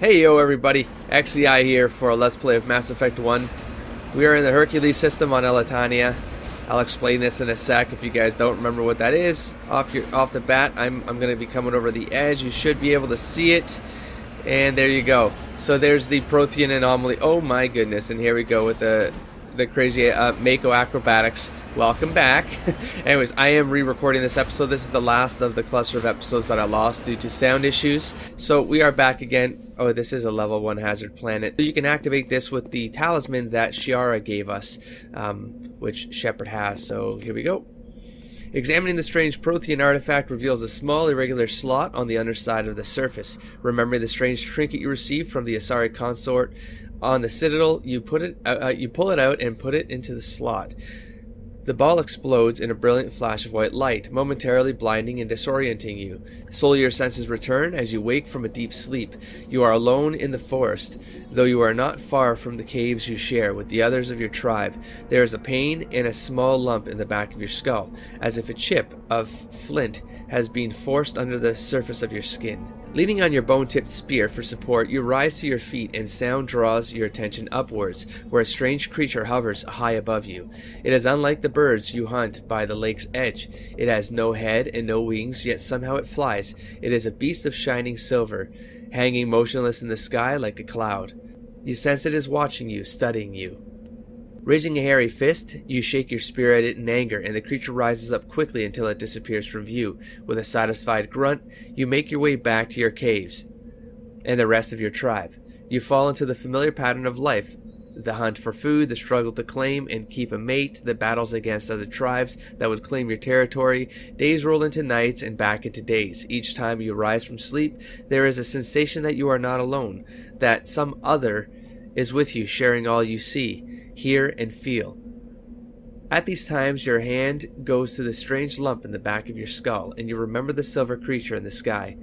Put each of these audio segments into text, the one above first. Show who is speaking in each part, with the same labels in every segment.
Speaker 1: Hey yo everybody, XCI here for a Let's Play of Mass Effect 1. We are in the Hercules system on Elatania. I'll explain this in a sec if you guys don't remember what that is. Off the bat, I'm going to be coming over the edge. You should be able to see it. And there you go. So there's the Prothean anomaly. Oh my goodness, and here we go with the crazy Mako acrobatics. Welcome back. Anyways, I am re-recording this episode. This is the last of the cluster of episodes that I lost due to sound issues. So we are back again. Oh, this is a level 1 hazard planet. So you can activate this with the talisman that Shiara gave us, which Shepard has. So here we go. Examining the strange Prothean artifact reveals a small irregular slot on the underside of the surface. Remembering the strange trinket you received from the Asari consort on the Citadel, you pull it out and put it into the slot. The ball explodes in a brilliant flash of white light, momentarily blinding and disorienting you. Slowly your senses return as you wake from a deep sleep. You are alone in the forest, though you are not far from the caves you share with the others of your tribe. There is a pain and a small lump in the back of your skull, as if a chip of flint has been forced under the surface of your skin. Leaning on your bone-tipped spear for support, you rise to your feet and sound draws your attention upwards, where a strange creature hovers high above you. It is unlike the birds you hunt by the lake's edge. It has no head and no wings, yet somehow it flies. It is a beast of shining silver, hanging motionless in the sky like a cloud. You sense it is watching you, studying you. Raising a hairy fist, you shake your spear at it in anger, and the creature rises up quickly until it disappears from view. With a satisfied grunt, you make your way back to your caves and the rest of your tribe. You fall into the familiar pattern of life: the hunt for food, the struggle to claim and keep a mate, the battles against other tribes that would claim your territory. Days roll into nights and back into days. Each time you rise from sleep, there is a sensation that you are not alone, that some other is with you, sharing all you see, hear, and feel. At these times, your hand goes to the strange lump in the back of your skull, and you remember the silver creature in the sky.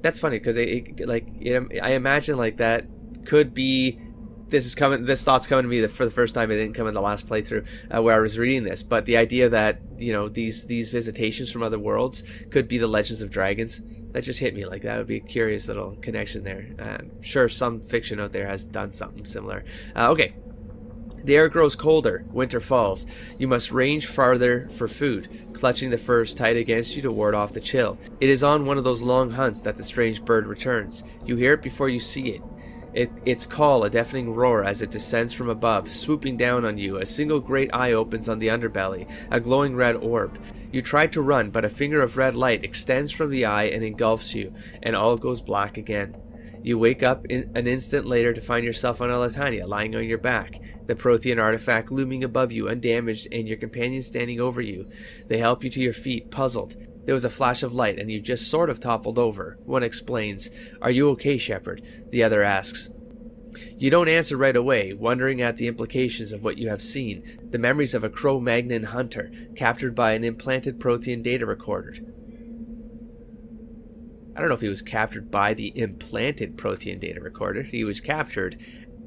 Speaker 1: That's funny because I imagine like that could be. This thought's coming to me for the first time. It didn't come in the last playthrough where I was reading this, but the idea that these visitations from other worlds could be the Legends of Dragons. That just hit me. Like, that would be a curious little connection there. I'm sure some fiction out there has done something similar. Okay. The air grows colder. Winter falls. You must range farther for food, clutching the furs tight against you to ward off the chill. It is on one of those long hunts that the strange bird returns. You hear it before you see it. Its call, a deafening roar as it descends from above, swooping down on you. A single great eye opens on the underbelly, a glowing red orb. You try to run, but a finger of red light extends from the eye and engulfs you, and all goes black again. You wake up an instant later to find yourself on Elatania, lying on your back, the Prothean artifact looming above you, undamaged, and your companions standing over you. They help you to your feet, puzzled. There was a flash of light, and you just sort of toppled over. One explains, "Are you okay, Shepard?" The other asks. You don't answer right away, wondering at the implications of what you have seen, the memories of a Cro-Magnon hunter, captured by an implanted Prothean data recorder. I don't know if he was captured by the implanted Prothean data recorder. He was captured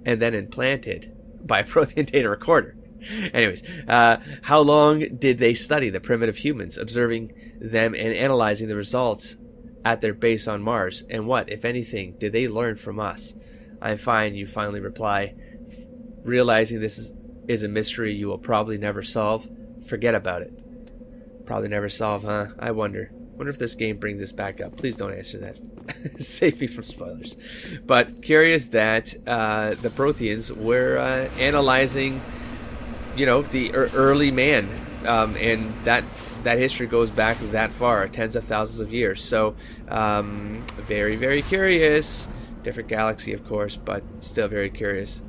Speaker 1: and then implanted by a Prothean data recorder. Anyways, how long did they study the primitive humans, observing them and analyzing the results at their base on Mars? And what, if anything, did they learn from us? I'm fine, you finally reply, realizing this is a mystery you will probably never solve. Forget about it. Probably never solve, huh? I wonder if this game brings this back up. Please don't answer that. Save me from spoilers. But curious that the Protheans were analyzing, the early man, and that history goes back that far, tens of thousands of years. So, very, very curious. Different galaxy, of course, but still very curious.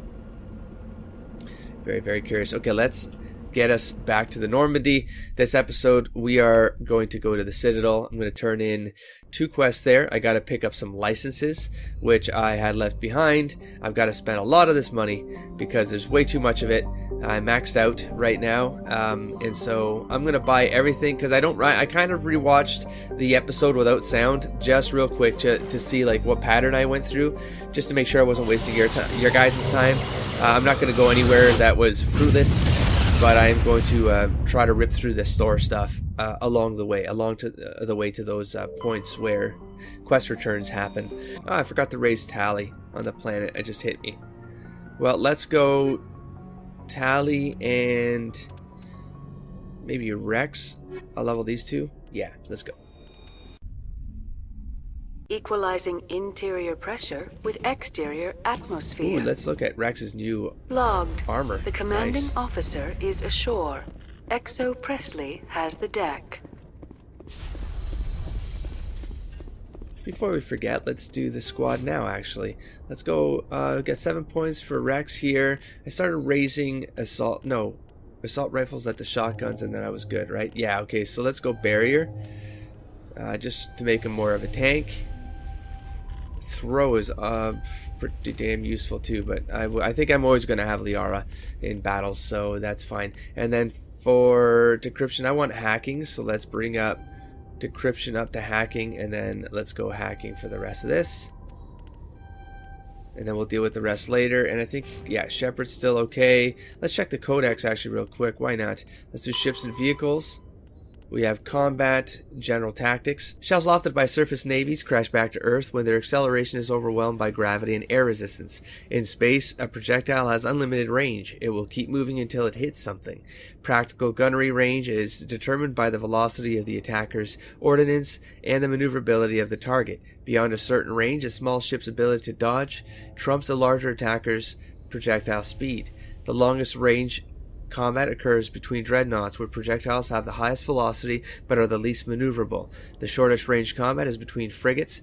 Speaker 1: Very, very curious. Okay, let's get us back to the Normandy. This episode, we are going to go to the Citadel. I'm going to turn in 2 quests there. I got to pick up some licenses, which I had left behind. I've got to spend a lot of this money because there's way too much of it. I'm maxed out right now, and so I'm going to buy everything because I kind of rewatched the episode without sound just real quick to see like what pattern I went through, just to make sure I wasn't wasting your guys' time. I'm not going to go anywhere that was fruitless. but I am going to try to rip through the store stuff along the way to those points where quest returns happen. Oh, I forgot to raise Tally on the planet. It just hit me. Well, let's go Tally and maybe Rex. I'll level these two. Yeah, let's go.
Speaker 2: Equalizing interior pressure with exterior atmosphere.
Speaker 1: Ooh, let's look at Rex's new
Speaker 2: Logged.
Speaker 1: armor.
Speaker 2: The commanding
Speaker 1: Nice.
Speaker 2: officer is ashore. Exo Presley has the deck.
Speaker 1: Before we forget, let's do the squad now, actually. Let's go get 7 points for Rex here. I started raising assault rifles at the shotguns, and then I was good, right? Yeah, okay, so let's go barrier. Just to make him more of a tank. Throw is pretty damn useful too, but I think I'm always going to have Liara in battles, so that's fine. And then for decryption, I want hacking, so let's bring up decryption up to hacking, and then let's go hacking for the rest of this. And then we'll deal with the rest later. And I think, yeah, Shepard's still okay. Let's check the codex actually real quick. Why not? Let's do ships and vehicles. We have combat, general tactics. Shells lofted by surface navies crash back to Earth when their acceleration is overwhelmed by gravity and air resistance. In space, a projectile has unlimited range. It will keep moving until it hits something. Practical gunnery range is determined by the velocity of the attacker's ordnance and the maneuverability of the target. Beyond a certain range, a small ship's ability to dodge trumps a larger attacker's projectile speed. The longest range combat occurs between dreadnoughts, where projectiles have the highest velocity but are the least maneuverable. The shortest range combat is between frigates,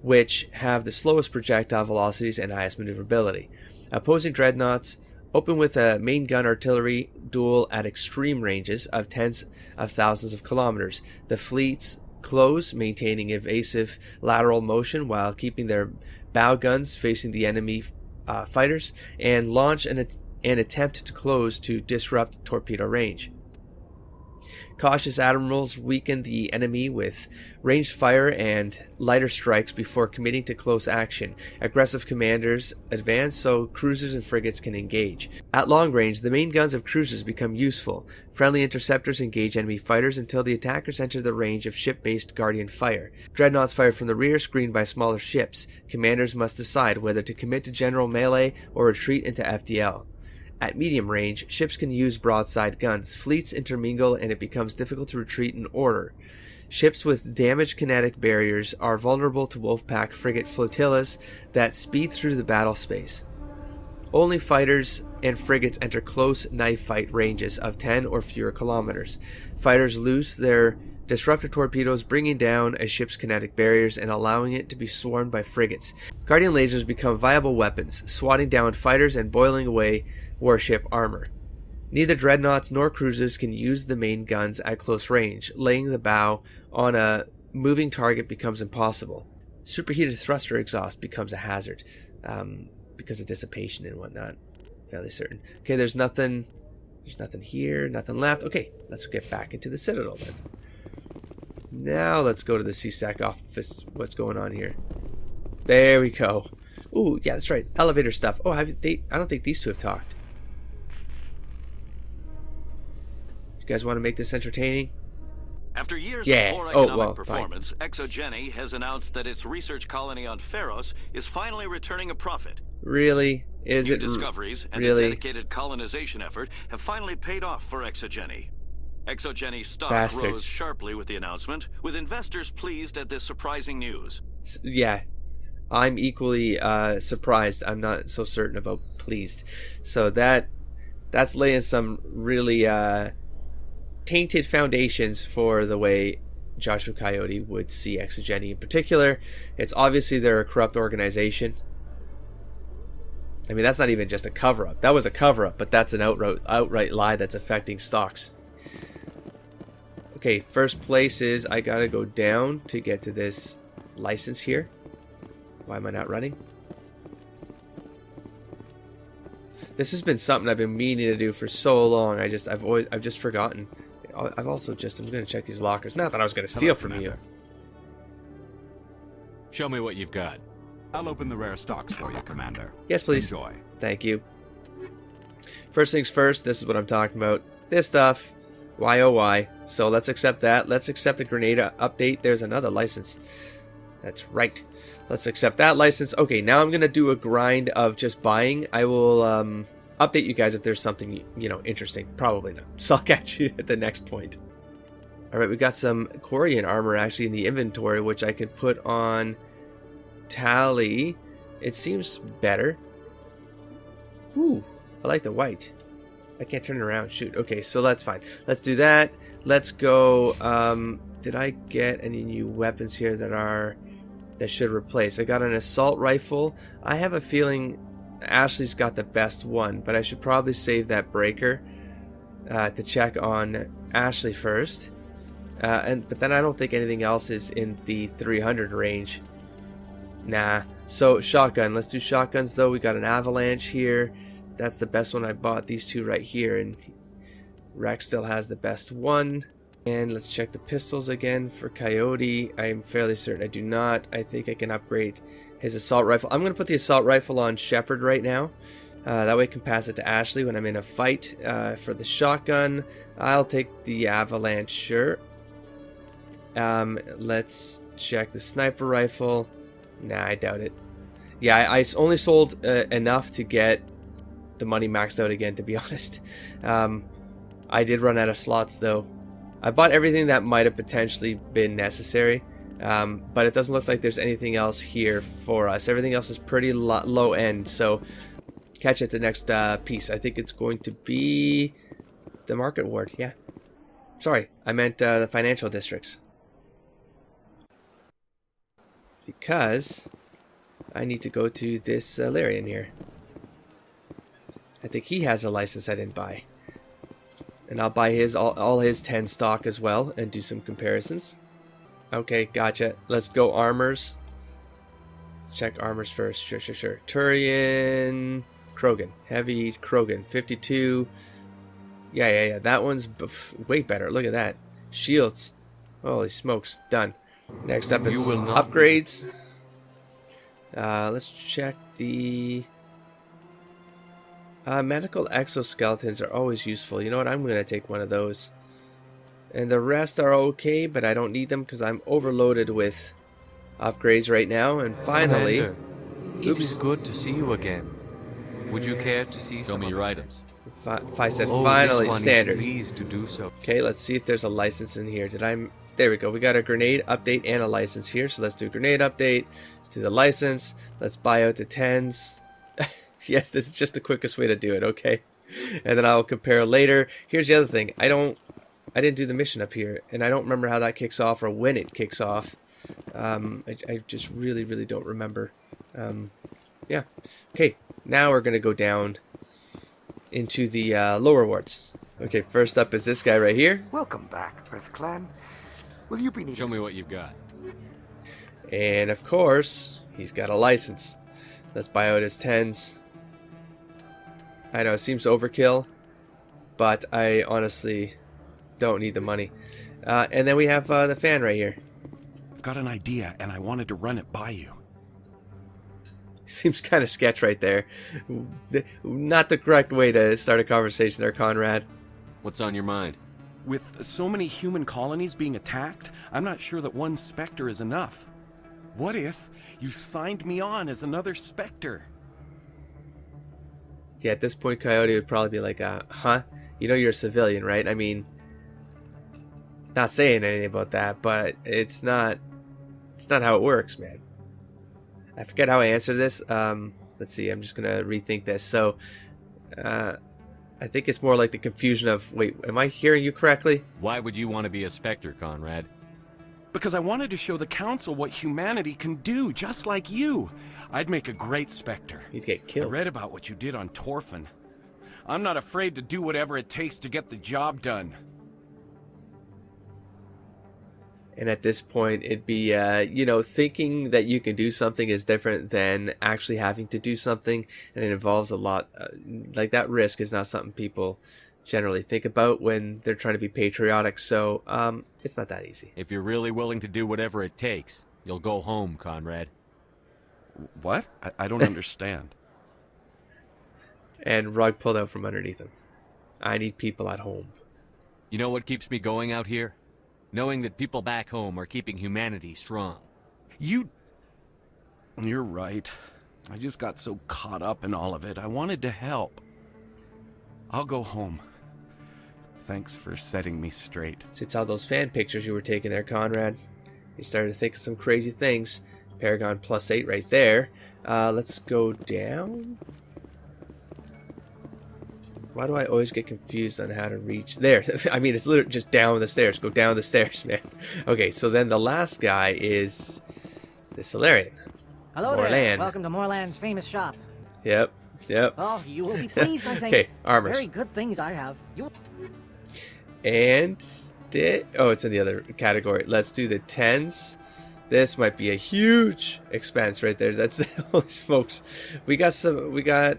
Speaker 1: which have the slowest projectile velocities and highest maneuverability. Opposing dreadnoughts open with a main gun artillery duel at extreme ranges of tens of thousands of kilometers. The fleets close, maintaining evasive lateral motion while keeping their bow guns facing the enemy fighters, and launch an attempt to close to disrupt torpedo range. Cautious admirals weaken the enemy with ranged fire and lighter strikes before committing to close action. Aggressive commanders advance so cruisers and frigates can engage. At long range, the main guns of cruisers become useful. Friendly interceptors engage enemy fighters until the attackers enter the range of ship-based Guardian fire. Dreadnoughts fire from the rear, screened by smaller ships. Commanders must decide whether to commit to general melee or retreat into FDL. At medium range, ships can use broadside guns. Fleets intermingle and it becomes difficult to retreat in order. Ships with damaged kinetic barriers are vulnerable to Wolfpack frigate flotillas that speed through the battle space. Only fighters and frigates enter close knife fight ranges of 10 or fewer kilometers. Fighters loose their disruptor torpedoes, bringing down a ship's kinetic barriers and allowing it to be swarmed by frigates. Guardian lasers become viable weapons, swatting down fighters and boiling away warship armor. Neither dreadnoughts nor cruisers can use the main guns at close range. Laying the bow on a moving target becomes impossible. Superheated thruster exhaust becomes a hazard because of dissipation and whatnot. Fairly certain. Okay, there's nothing here, nothing left. Okay, let's get back into the Citadel then. Now let's go to the CSAC office. What's going on here? There we go. Ooh, yeah, that's right. Elevator stuff. Oh, I don't think these two have talked. You guys want to make this entertaining?
Speaker 3: After years of poor economic performance,
Speaker 1: fine.
Speaker 3: ExoGeni has announced that its research colony on Pharos is finally returning a profit.
Speaker 1: Really? Is
Speaker 3: New
Speaker 1: it
Speaker 3: discoveries and
Speaker 1: really?
Speaker 3: a dedicated colonization effort have finally paid off for ExoGeni. ExoGeni's stock
Speaker 1: Bastards.
Speaker 3: rose sharply with the announcement, with investors pleased at this surprising news.
Speaker 1: Yeah, I'm equally surprised. I'm not so certain about pleased. So that's laying some really tainted foundations for the way Joshua Coyote would see ExoGeni in particular. It's obviously they're a corrupt organization. I mean, that's not even just a cover-up. That was a cover-up, but that's an outright lie that's affecting stocks. Okay, first place is I gotta go down to get to this license here. Why am I not running? This has been something I've been meaning to do for so long. I've just forgotten. I'm gonna check these lockers. Not that I was gonna steal from you.
Speaker 4: Show me what you've got. I'll open the rare stocks for you, Commander.
Speaker 1: Yes, please.
Speaker 4: Enjoy.
Speaker 1: Thank you. First things first, this is what I'm talking about. this stuff. Why oh why. So let's accept that. Let's accept the grenade update. There's another license. That's right. Let's accept that license. Okay, now I'm going to do a grind of just buying. I will update you guys if there's something, you know, interesting. Probably not. So I'll catch you at the next point. Alright, we got some Quarian armor actually in the inventory, which I could put on Tally. It seems better. Ooh, I like the white. I can't turn it around. Shoot. Okay, so that's fine. Let's do that. Let's go. Did I get any new weapons here that should replace? I got an assault rifle. I have a feeling Ashley's got the best one, but I should probably save that breaker to check on Ashley first. But then I don't think anything else is in the 300 range. Nah. So shotgun. Let's do shotguns though. We got an avalanche here. That's the best one I bought. These two right here, and Rex still has the best one. And let's check the pistols again for Coyote. I'm fairly certain I do not. I think I can upgrade his assault rifle. I'm going to put the assault rifle on Shepard right now. That way I can pass it to Ashley when I'm in a fight. For the shotgun, I'll take the avalanche, sure. Let's check the sniper rifle. Nah, I doubt it. Yeah, I only sold enough to get the money maxed out again, to be honest. I did run out of slots though. I bought everything that might have potentially been necessary, but it doesn't look like there's anything else here for us. Everything else is pretty low end, so catch you at the next piece. I think it's going to be the market ward, yeah. Sorry, I meant the financial districts. Because I need to go to this Larian here. I think he has a license I didn't buy. And I'll buy his all his 10 stock as well and do some comparisons. Okay, gotcha. Let's go armors. Let's check armors first. Sure. Turian, Krogan. Heavy Krogan. 52. Yeah. That one's way better. Look at that. Shields. Holy smokes. Done. Next up is upgrades. Let's check the... medical exoskeletons are always useful. You know what? I'm going to take one of those. And the rest are okay, but I don't need them because I'm overloaded with upgrades right now. And finally...
Speaker 5: Commander, it is good to see you again. Would you care to see some
Speaker 4: Show me your items.
Speaker 1: If I said
Speaker 5: Oh,
Speaker 1: finally,
Speaker 5: this one
Speaker 1: standard.
Speaker 5: is pleased to do so.
Speaker 1: Okay, let's see if there's a license in here. There we go. We got a grenade update and a license here. So let's do a grenade update. Let's do the license. Let's buy out the 10s. Yes, this is just the quickest way to do it, okay? And then I'll compare later. Here's the other thing. I didn't do the mission up here, and I don't remember how that kicks off or when it kicks off. I just really don't remember. Yeah. Okay, now we're going to go down into the lower wards. Okay, first up is this guy right here.
Speaker 6: Welcome back, Earth Clan. Will you be needing...
Speaker 4: Show me what you've got.
Speaker 1: And of course, he's got a license. Let's buy out his 10s. I know it seems overkill, but I honestly don't need the money. And then we have the fan right here.
Speaker 7: I've got an idea, and I wanted to run it by you.
Speaker 1: Seems kind of sketch right there. Not the correct way to start a conversation there, Conrad.
Speaker 4: What's on your mind?
Speaker 7: With so many human colonies being attacked, I'm not sure that one Spectre is enough. What if you signed me on as another Spectre?
Speaker 1: Yeah, at this point, Coyote would probably be like, huh? You know you're a civilian, right? I mean, not saying anything about that, but it's not how it works, man. I forget how I answered this. Let's see, I'm just going to rethink this. So, I think it's more like the confusion of, wait, am I hearing you correctly?
Speaker 4: Why would you want to be a Spectre, Conrad?
Speaker 7: Because I wanted to show the Council what humanity can do, just like you. I'd make a great Spectre.
Speaker 1: You'd get
Speaker 7: I
Speaker 1: killed.
Speaker 7: read about what you did on Torfin. I'm not afraid to do whatever it takes to get the job done.
Speaker 1: And at this point, it'd be, thinking that you can do something is different than actually having to do something. And it involves a lot, like that risk is not something people generally think about when they're trying to be patriotic. So, it's not that easy.
Speaker 4: If you're really willing to do whatever it takes, you'll go home, Conrad.
Speaker 7: What? I don't understand.
Speaker 1: And rug pulled out from underneath him. I need people at home.
Speaker 5: You know what keeps me going out here? Knowing that people back home are keeping humanity strong.
Speaker 7: You're right. I just got so caught up in all of it. I wanted to help. I'll go home. Thanks for setting me straight.
Speaker 1: Since all those fan pictures you were taking there, Conrad, you started to think of some crazy things. Paragon +8 right there. Let's go down. Why do I always get confused on how to reach there? I mean, it's literally just down the stairs. Go down the stairs, man. Okay, so then the last guy is the Solarian.
Speaker 8: Hello
Speaker 1: Morland.
Speaker 8: there. Welcome to Morland's famous shop.
Speaker 1: Yep.
Speaker 8: Oh, you will be pleased, I think.
Speaker 1: Okay, armors.
Speaker 8: Very good things I have.
Speaker 1: And oh, it's in the other category. Let's do the 10s. This might be a huge expense right there. That's holy smokes. We got.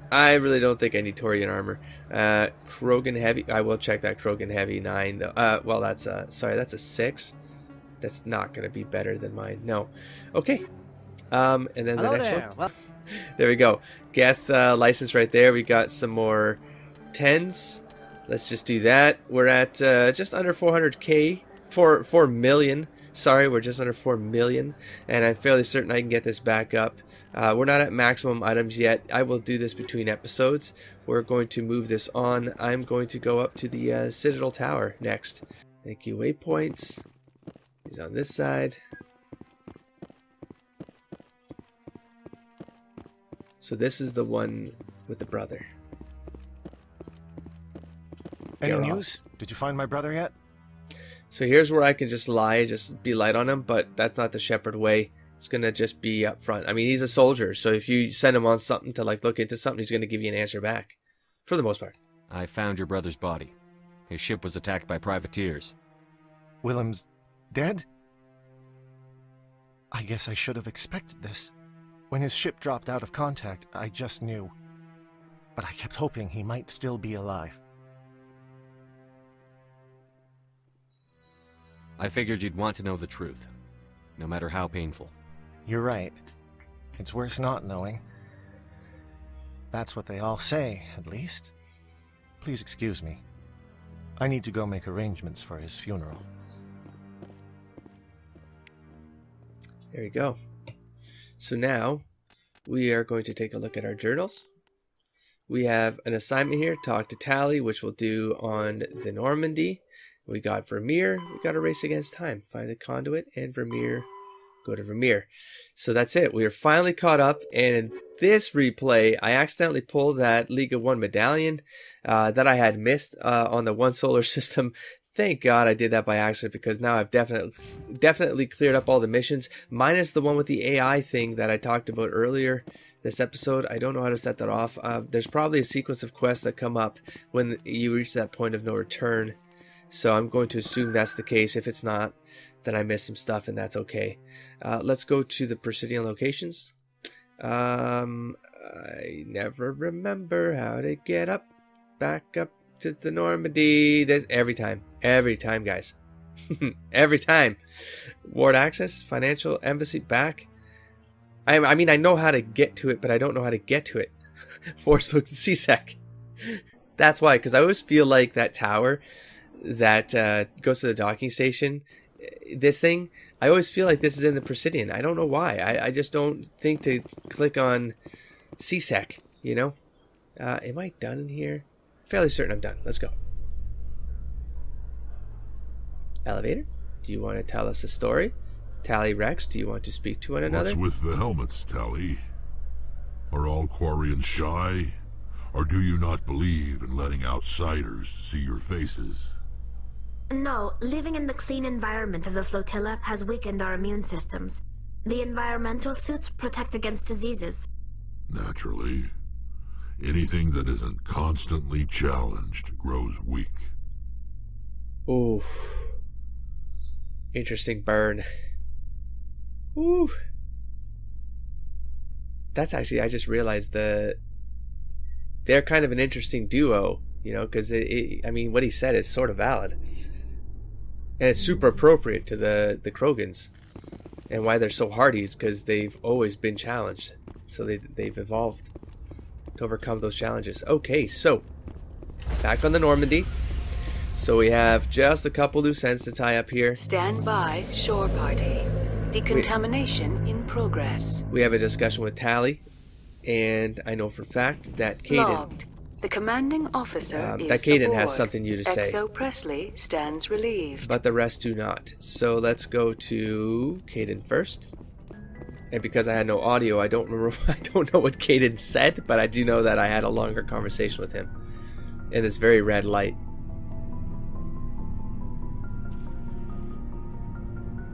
Speaker 1: I really don't think I need Torian armor. Krogan heavy. I will check that Krogan heavy 9 though. Well, that's sorry, that's a 6. That's not gonna be better than mine. No. Okay. And then the next one.
Speaker 8: Well,
Speaker 1: there we go. Geth license right there. We got some more 10s. Let's just do that. We're at just under 400k. 4 million. Sorry, we're just under 4 million. And I'm fairly certain I can get this back up. We're not at maximum items yet. I will do this between episodes. We're going to move this on. I'm going to go up to the Citadel Tower next. Thank you, waypoints. He's on this side. So this is the one with the brother.
Speaker 9: Any news? Did you find my brother yet?
Speaker 1: So here's where I can just lie, just be light on him, but that's not the Shepard way. It's gonna just be up front. I mean, he's a soldier, so if you send him on something to like look into something, he's gonna give you an answer back, for the most part.
Speaker 5: I found your brother's body. His ship was attacked by privateers.
Speaker 9: Willem's dead? I guess I should have expected this. When his ship dropped out of contact, I just knew. But I kept hoping he might still be alive.
Speaker 5: I figured you'd want to know the truth, no matter how painful.
Speaker 9: You're right. It's worse not knowing. That's what they all say, at least. Please excuse me. I need to go make arrangements for his funeral.
Speaker 1: There you go. So now we are going to take a look at our journals. We have an assignment here, talk to Tally, which we'll do on the Normandy. We got Vermeer. We got a race against time. Find the conduit, and Vermeer, go to Vermeer. So that's it. We are finally caught up, and in this replay, I accidentally pulled that League of One medallion that I had missed on the One Solar System. Thank God I did that by accident, because now I've definitely cleared up all the missions, minus the one with the AI thing that I talked about earlier this episode. I don't know how to set that off. There's probably a sequence of quests that come up when you reach that point of no return. So I'm going to assume that's the case. If it's not, then I missed some stuff, and that's okay. Let's go to the Presidian locations. I never remember how to get back up to the Normandy. There's every time, guys. Every time. Ward access, financial embassy back. I mean, I know how to get to it, but I don't know how to get to it. Warsaw CSEC. That's why, because I always feel like that tower that goes to the docking station, this thing, I always feel like this is in the Presidian. I don't know why. I just don't think to click on CSEC, you know? Am I done in here? Fairly certain I'm done. Let's go. Elevator, do you want to tell us a story? Tally, Rex, do you want to speak to one another?
Speaker 10: What's with the helmets, Tally? Are all Quarians shy? Or do you not believe in letting outsiders see your faces?
Speaker 11: No, living in the clean environment of the flotilla has weakened our immune systems. The environmental suits protect against diseases.
Speaker 10: Naturally. Anything that isn't constantly challenged grows weak.
Speaker 1: Ooh. Interesting burn. Ooh. That's actually, I just realized they're kind of an interesting duo, you know, because I mean, what he said is sort of valid. And it's super appropriate to the Krogans. And why they're so hardy is because they've always been challenged. So they've evolved to overcome those challenges. Okay, so back on the Normandy. So we have just a couple loose ends to tie up here.
Speaker 2: Stand by, shore party. Decontamination in progress.
Speaker 1: We have a discussion with Tally, and I know for a fact that Caden...
Speaker 2: Logged. The commanding officer is
Speaker 1: that Caden
Speaker 2: aboard.
Speaker 1: has something new to say.
Speaker 2: XO Presley stands relieved.
Speaker 1: But the rest do not. So let's go to Caden first. And because I had no audio, I don't remember. I don't know what Caden said, but I do know that I had a longer conversation with him in this very red light.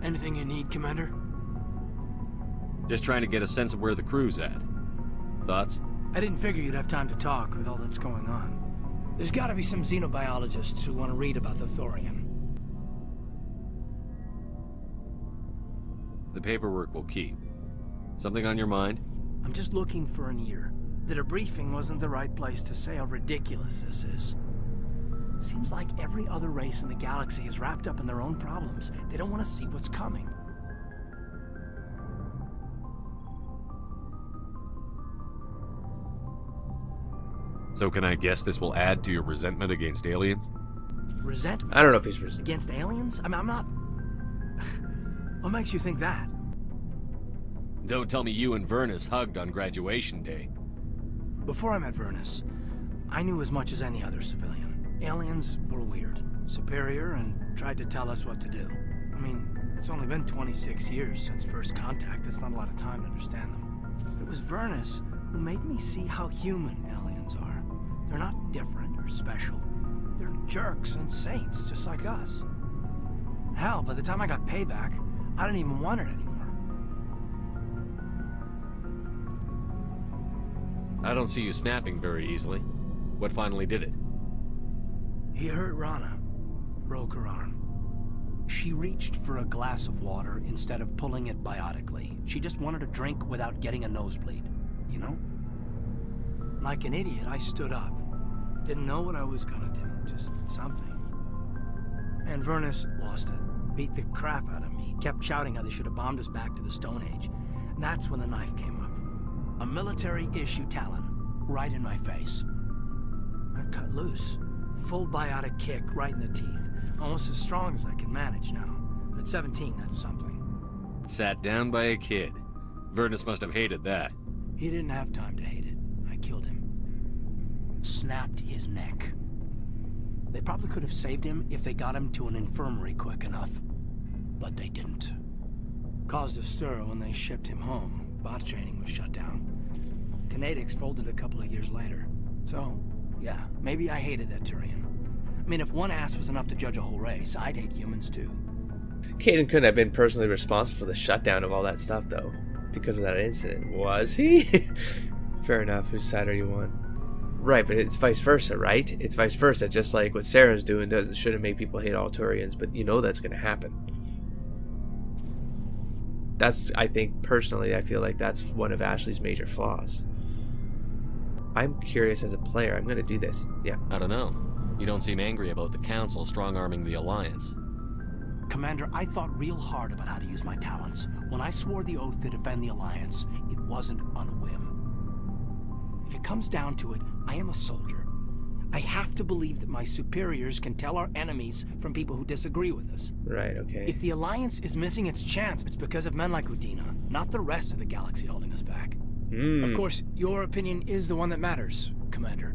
Speaker 12: Anything you need, Commander?
Speaker 13: Just trying to get a sense of where the crew's at. Thoughts?
Speaker 12: I didn't figure you'd have time to talk with all that's going on. There's gotta be some xenobiologists who want to read about the Thorian.
Speaker 13: The paperwork will keep. Something on your mind?
Speaker 12: I'm just looking for an ear. The debriefing wasn't the right place to say how ridiculous this is. Seems like every other race in the galaxy is wrapped up in their own problems. They don't want to see what's coming.
Speaker 13: So can I guess this will add to your resentment against aliens?
Speaker 12: Resentment?
Speaker 1: I don't know if he's resentment.
Speaker 12: Against aliens? I mean, I'm not... What makes you think that?
Speaker 13: Don't tell me you and Vernus hugged on graduation day.
Speaker 12: Before I met Vernus, I knew as much as any other civilian. Aliens were weird, superior, and tried to tell us what to do. I mean, it's only been 26 years since first contact. That's not a lot of time to understand them. It was Vernus who made me see how human aliens are. They're not different or special. They're jerks and saints, just like us. Hell, by the time I got payback, I didn't even want it anymore.
Speaker 13: I don't see you snapping very easily. What finally did it?
Speaker 12: He hurt Rana. Broke her arm. She reached for a glass of water instead of pulling it biotically. She just wanted a drink without getting a nosebleed, you know? Like an idiot, I stood up. Didn't know what I was gonna do, just something. And Vernus lost it. Beat the crap out of me. Kept shouting how they should have bombed us back to the Stone Age. And that's when the knife came up. A military-issue talon, right in my face. I cut loose. Full biotic kick right in the teeth. Almost as strong as I can manage now. But at 17, that's something.
Speaker 13: Sat down by a kid. Vernus must have hated that.
Speaker 12: He didn't have time to hate it. I killed him. Snapped his neck. They probably could have saved him if they got him to an infirmary quick enough. But they didn't. Caused a stir when they shipped him home. Bot training was shut down. Kinetics folded a couple of years later. So, yeah, maybe I hated that Turian. I mean, if one ass was enough to judge a whole race, I'd hate humans too.
Speaker 1: Caden couldn't have been personally responsible for the shutdown of all that stuff, though, because of that incident, was he? Fair enough. Whose side are you on? Right, but it's vice versa, right? It's vice versa. Just like what Sarah's doing shouldn't make people hate all Turians, but you know that's going to happen. That's, I think, personally, I feel like that's one of Ashley's major flaws. I'm curious as a player. I'm going to do this. Yeah.
Speaker 13: I don't know. You don't seem angry about the Council strong-arming the Alliance.
Speaker 12: Commander, I thought real hard about how to use my talents. When I swore the oath to defend the Alliance, it wasn't on a whim. If it comes down to it, I am a soldier. I have to believe that my superiors can tell our enemies from people who disagree with us.
Speaker 1: Right, okay.
Speaker 12: If the Alliance is missing its chance, it's because of men like Udina, not the rest of the galaxy holding us back. Of course, your opinion is the one that matters, Commander.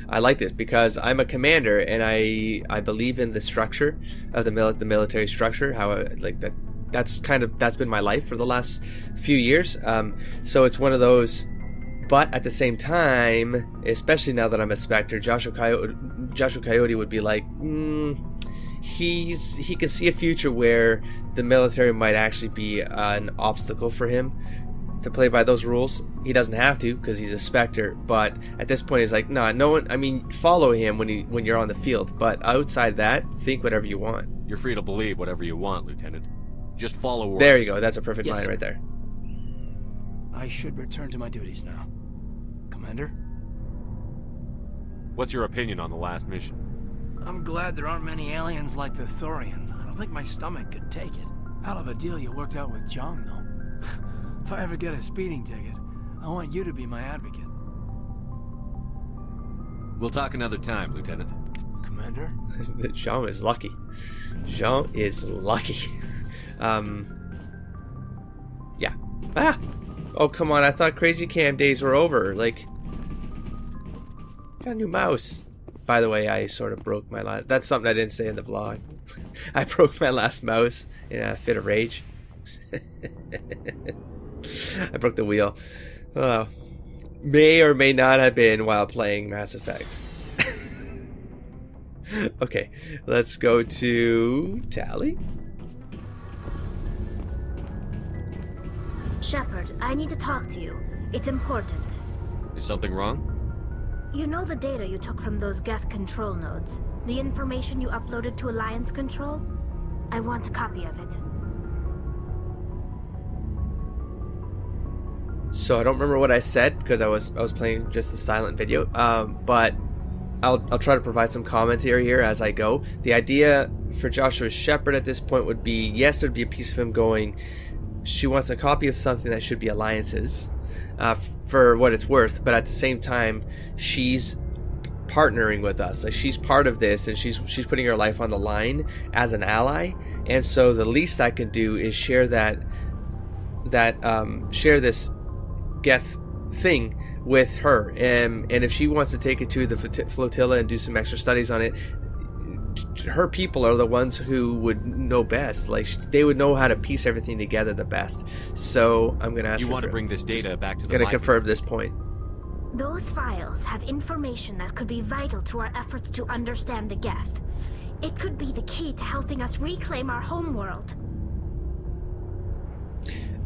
Speaker 1: I like this because I'm a commander and I believe in the structure of the military structure. How that's been my life for the last few years. So it's one of those. But at the same time, especially now that I'm a Spectre, Joshua Coyote would be like, he can see a future where the military might actually be an obstacle for him to play by those rules. He doesn't have to because he's a Spectre, but at this point he's like, no one. I mean, follow him when you're on the field, but outside that, think whatever you want.
Speaker 13: You're free to believe whatever you want, Lieutenant. Just follow orders.
Speaker 1: There you go. That's a perfect line
Speaker 12: sir.
Speaker 1: right there.
Speaker 12: I should return to my duties now, Commander.
Speaker 13: What's your opinion on the last mission?
Speaker 12: I'm glad there aren't many aliens like the Thorian. I don't think my stomach could take it. Hell of a deal you worked out with John, though. If I ever get a speeding ticket, I want you to be my advocate.
Speaker 13: We'll talk another time, Lieutenant.
Speaker 12: Commander?
Speaker 1: Jean is lucky. Jean is lucky. Yeah. Ah! Oh, come on. I thought Crazy Cam days were over. Like, got a new mouse. By the way, I sort of broke my last... That's something I didn't say in the blog. I broke my last mouse in a fit of rage. I broke the wheel. May or may not have been while playing Mass Effect. Okay, let's go to Tally.
Speaker 11: Shepard, I need to talk to you. It's important.
Speaker 13: Is something wrong?
Speaker 11: You know the data you took from those Geth control nodes? The information you uploaded to Alliance Control? I want a copy of it.
Speaker 1: So I don't remember what I said because I was playing just the silent video. But I'll try to provide some commentary here as I go. The idea for Joshua Shepard at this point would be, yes, there'd be a piece of him going, she wants a copy of something that should be Alliance's, for what it's worth, but at the same time, she's partnering with us. Like, she's part of this, and she's putting her life on the line as an ally. And so the least I can do is share share this Geth thing with her, and if she wants to take it to the flotilla and do some extra studies on it, her people are the ones who would know best. Like, they would know how to piece everything together the best. So I'm gonna ask
Speaker 13: you want to bring this data back to the
Speaker 1: gonna
Speaker 13: library.
Speaker 1: confirm this point.
Speaker 11: Those files have information that could be vital to our efforts to understand the Geth. It could be the key to helping us reclaim our homeworld.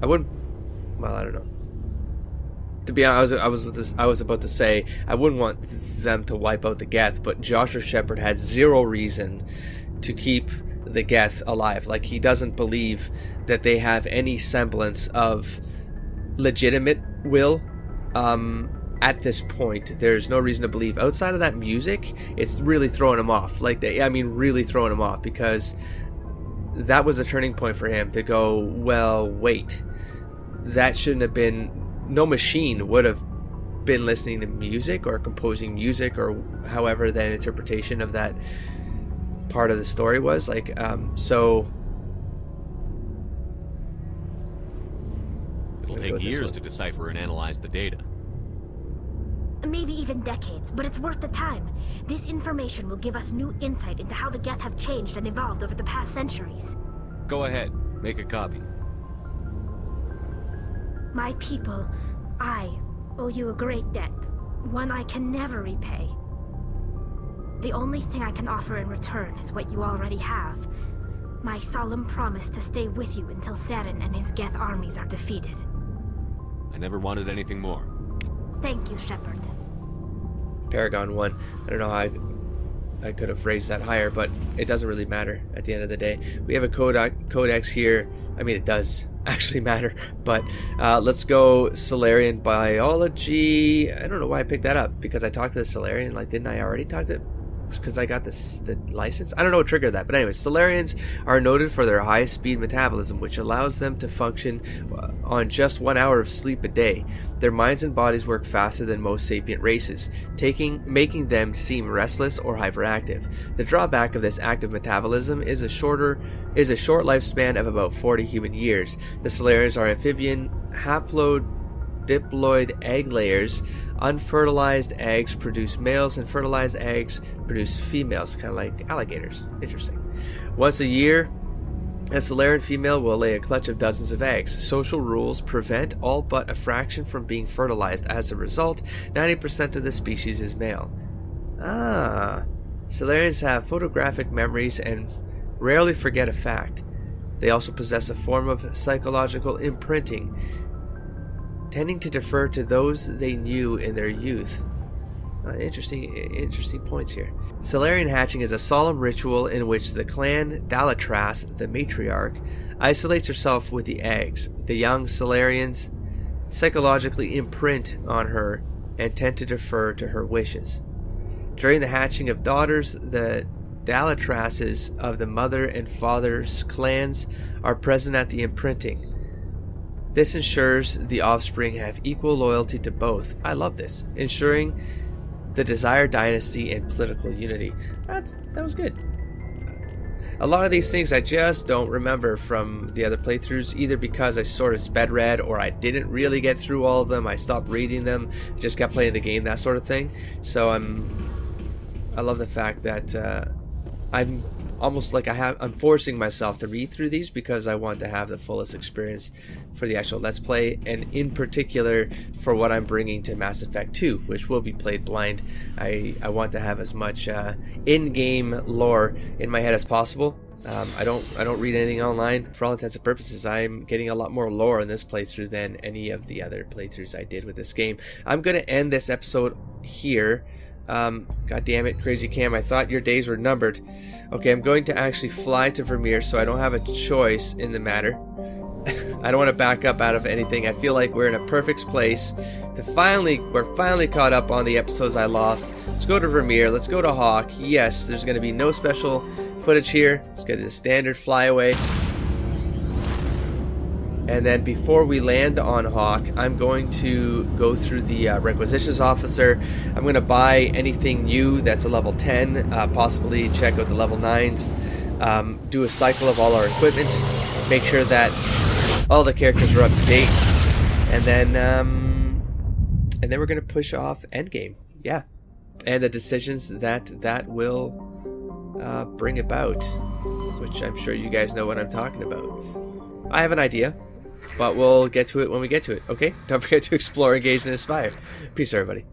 Speaker 1: I wouldn't. Well, I don't know. To be honest, I was about to say I wouldn't want them to wipe out the Geth, but Joshua Shepard has zero reason to keep the Geth alive. Like, he doesn't believe that they have any semblance of legitimate will. At this point, there's no reason to believe. Outside of that music, it's really throwing him off. Like, really throwing him off, because that was a turning point for him to go, well, wait, that shouldn't have been. No machine would have been listening to music or composing music or however that interpretation of that part of the story was. Like, so
Speaker 13: it'll take years to decipher and analyze the data.
Speaker 11: Maybe even decades, but it's worth the time. This information will give us new insight into how the Geth have changed and evolved over the past centuries.
Speaker 13: Go ahead, make a copy.
Speaker 11: My people, I owe you a great debt, one I can never repay. The only thing I can offer in return is what you already have. My solemn promise to stay with you until Saren and his Geth armies are defeated.
Speaker 13: I never wanted anything more.
Speaker 11: Thank you, Shepard.
Speaker 1: Paragon 1. I don't know how I could have phrased that higher, but it doesn't really matter at the end of the day. We have a codex here. I mean, it does actually matter, but let's go Solarian biology. I don't know why I picked that up, because I talked to the Solarian. Like, didn't I already talk to it? Because I got the license? I don't know what triggered that, but anyways, Solarians are noted for their high speed metabolism, which allows them to function on just 1 hour of sleep a day. Their minds and bodies work faster than most sapient races, making them seem restless or hyperactive. The drawback of this active metabolism is a short lifespan of about 40 human years. The Solarians are amphibian haplodiploid egg layers. Unfertilized eggs produce males, and fertilized eggs produce females, kind of like alligators. Interesting. Once a year, a Solarian female will lay a clutch of dozens of eggs. Social rules prevent all but a fraction from being fertilized. As a result, 90% of the species is male. Solarians have photographic memories and rarely forget a fact. They also possess a form of psychological imprinting, tending to defer to those they knew in their youth. Interesting points here. Solarian hatching is a solemn ritual in which the clan Dalatras, the matriarch, isolates herself with the eggs. The young Solarians psychologically imprint on her and tend to defer to her wishes. During the hatching of daughters, the Dalatrases of the mother and father's clans are present at the imprinting. This ensures the offspring have equal loyalty to both. I love this. Ensuring the desired dynasty and political unity. That was good. A lot of these things I just don't remember from the other playthroughs, either because I sort of sped read or I didn't really get through all of them. I stopped reading them, just kept playing the game, that sort of thing. So I love the fact that I'm almost like I'm forcing myself to read through these because I want to have the fullest experience for the actual Let's Play, and in particular for what I'm bringing to Mass Effect 2, which will be played blind. I want to have as much in-game lore in my head as possible. I don't read anything online. For all intents and purposes, I'm getting a lot more lore in this playthrough than any of the other playthroughs I did with this game. I'm going to end this episode here. God damn it, Crazy Cam, I thought your days were numbered. Okay, I'm going to actually fly to Vermeer, so I don't have a choice in the matter. I don't want to back up out of anything. I feel like we're in a perfect place to we're finally caught up on the episodes I lost. Let's go to Vermeer, let's go to Hawk. Yes, there's going to be no special footage here. Let's get a standard flyaway. And then before we land on Hawk, I'm going to go through the requisitions officer. I'm going to buy anything new that's a level 10, possibly check out the level 9s, do a cycle of all our equipment, make sure that all the characters are up to date, and then we're going to push off Endgame. Yeah, and the decisions that will bring about, which I'm sure you guys know what I'm talking about. I have an idea, but we'll get to it when we get to it, okay? Don't forget to explore, engage, and inspire. Peace, everybody.